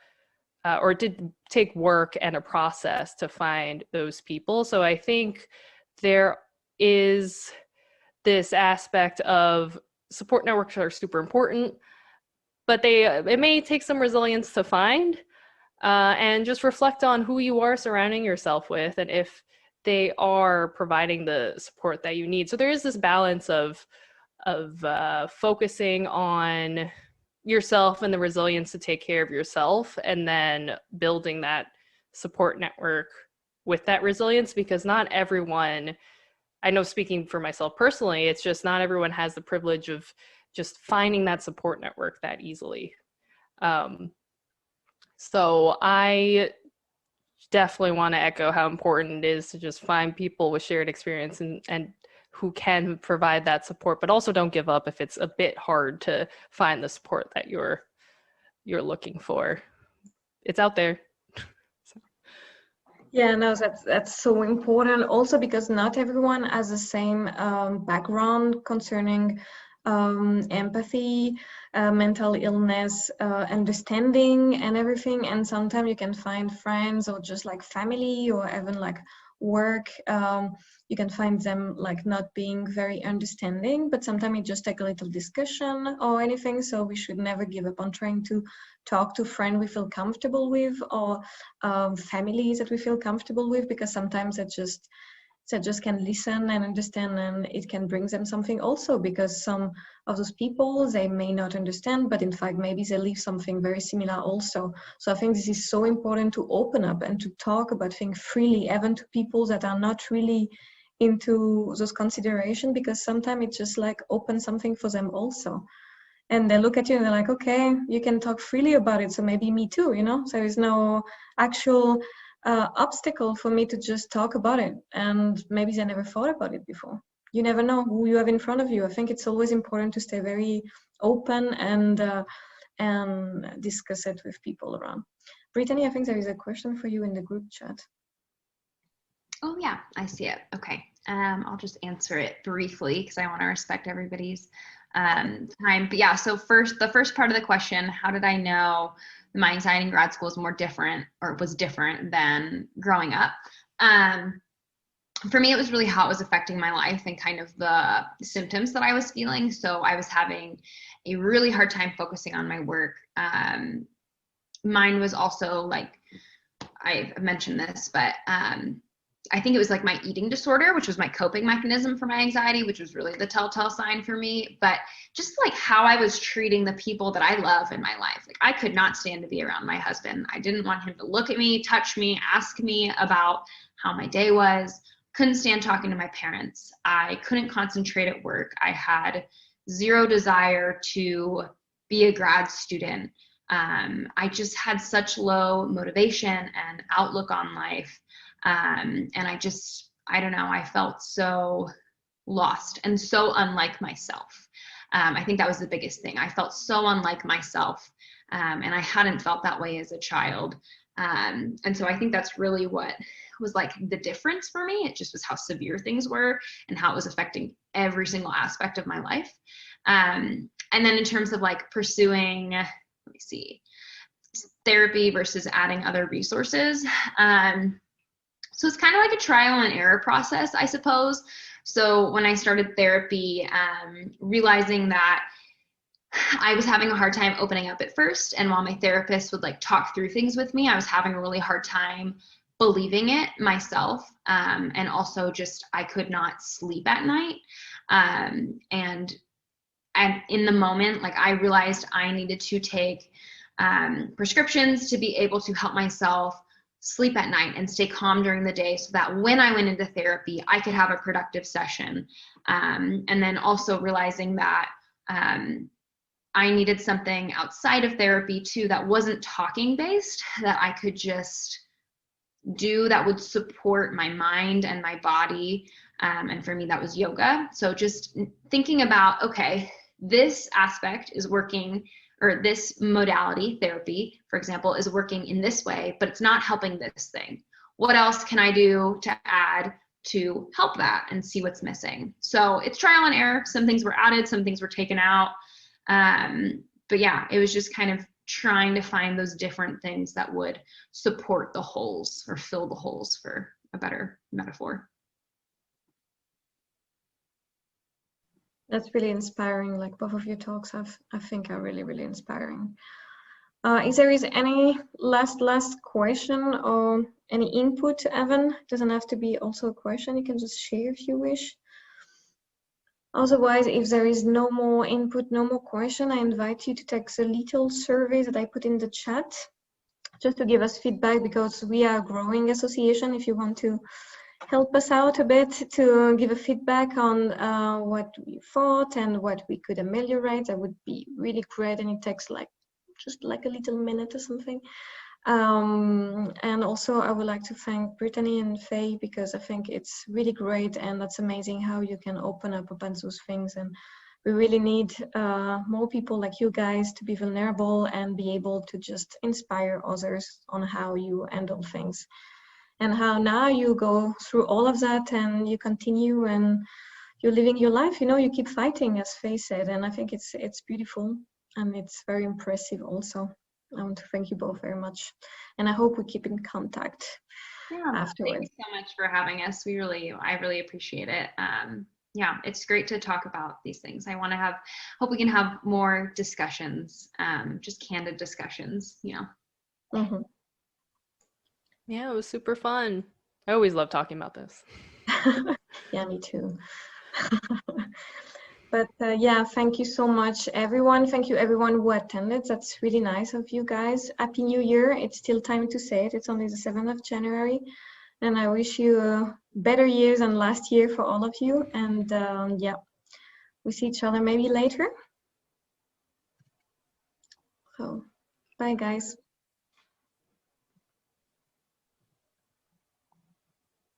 or it did take work and a process to find those people. So I think there is this aspect of support networks are super important, but it may take some resilience to find, and just reflect on who you are surrounding yourself with and if they are providing the support that you need. So there is this balance of focusing on yourself and the resilience to take care of yourself, and then building that support network with that resilience, because not everyone, I know speaking for myself personally, it's just not everyone has the privilege of just finding that support network that easily. So I definitely want to echo how important it is to just find people with shared experience and who can provide that support, but also don't give up if it's a bit hard to find the support that you're looking for. It's out there. So. Yeah, no, that's so important. Also, because not everyone has the same background concerning empathy, mental illness, understanding, and everything. And sometimes you can find friends or just like family or even like work. You can find them like not being very understanding, but sometimes it just take a little discussion or anything. So we should never give up on trying to talk to friends we feel comfortable with, or families that we feel comfortable with, because sometimes that just can listen and understand, and it can bring them something also, because some of those people, they may not understand, but in fact maybe they live something very similar also. So I think this is so important to open up and to talk about things freely, even to people that are not really into those considerations, because sometimes it just like opens something for them also. And they look at you and they're like, okay, you can talk freely about it, so maybe me too, you know? So there is no actual obstacle for me to just talk about it, and maybe they never thought about it before. You never know who you have in front of you. I think it's always important to stay very open and discuss it with people around. Brittany, I think there is a question for you in the group chat. Oh yeah, I see it. Okay, I'll just answer it briefly because I want to respect everybody's time. But yeah, so the first part of the question, how did I know my anxiety in grad school was more different, or was different than growing up? For me, it was really how it was affecting my life and kind of the symptoms that I was feeling. So I was having a really hard time focusing on my work. Mine was also like, I've mentioned this, but I think it was like my eating disorder, which was my coping mechanism for my anxiety, which was really the telltale sign for me. But just like how I was treating the people that I love in my life. Like I could not stand to be around my husband. I didn't want him to look at me, touch me, ask me about how my day was. Couldn't stand talking to my parents. I couldn't concentrate at work. I had zero desire to be a grad student. I just had such low motivation and outlook on life. And I don't know, I felt so lost and so unlike myself. I think that was the biggest thing. I felt so unlike myself, and I hadn't felt that way as a child. And so I think that's really what was like the difference for me. It just was how severe things were and how it was affecting every single aspect of my life. And then in terms of like pursuing, let me see, therapy versus adding other resources. So it's kind of like a trial and error process, I suppose. So when I started therapy, realizing that I was having a hard time opening up at first, and while my therapist would like talk through things with me, I was having a really hard time believing it myself. And also just, I could not sleep at night. And in the moment, like I realized I needed to take prescriptions to be able to help myself sleep at night and stay calm during the day, so that when I went into therapy, I could have a productive session. And then also realizing that I needed something outside of therapy too that wasn't talking based, that I could just do, that would support my mind and my body. And for me, that was yoga. So just thinking about, okay, this aspect is working, or this modality, therapy, for example, is working in this way, but it's not helping this thing. What else can I do to add to help that and see what's missing? So it's trial and error. Some things were added, some things were taken out. But yeah, it was just kind of trying to find those different things that would support the holes or fill the holes, for a better metaphor. That's really inspiring. Like both of your talks, I think are really, really inspiring. If there is any last question or any input, Evan, it doesn't have to be also a question. You can just share if you wish. Otherwise, if there is no more input, no more question, I invite you to take the little survey that I put in the chat, just to give us feedback, because we are a growing association. If you want to help us out a bit to give a feedback on what we thought and what we could ameliorate, that would be really great. And it takes just like a little minute or something. And also I would like to thank Brittany and Faye, because I think it's really great, and that's amazing how you can open up about those things. And we really need more people like you guys to be vulnerable and be able to just inspire others on how you handle things, and how now you go through all of that and you continue and you're living your life, you keep fighting, as Faye said. And I think it's beautiful, and it's very impressive also. I want to thank you both very much, and I hope we keep in contact afterwards. Thank you so much for having us. I really appreciate it. Yeah, it's great to talk about these things. Hope we can have more discussions, just candid discussions, Mm-hmm. Yeah, it was super fun. I always love talking about this. Yeah, me too. But yeah, thank you so much, everyone. Thank you, everyone who attended. That's really nice of you guys. Happy New Year. It's still time to say it. It's only the 7th of January. And I wish you better years than last year for all of you. And yeah, we see each other maybe later. So, bye, guys.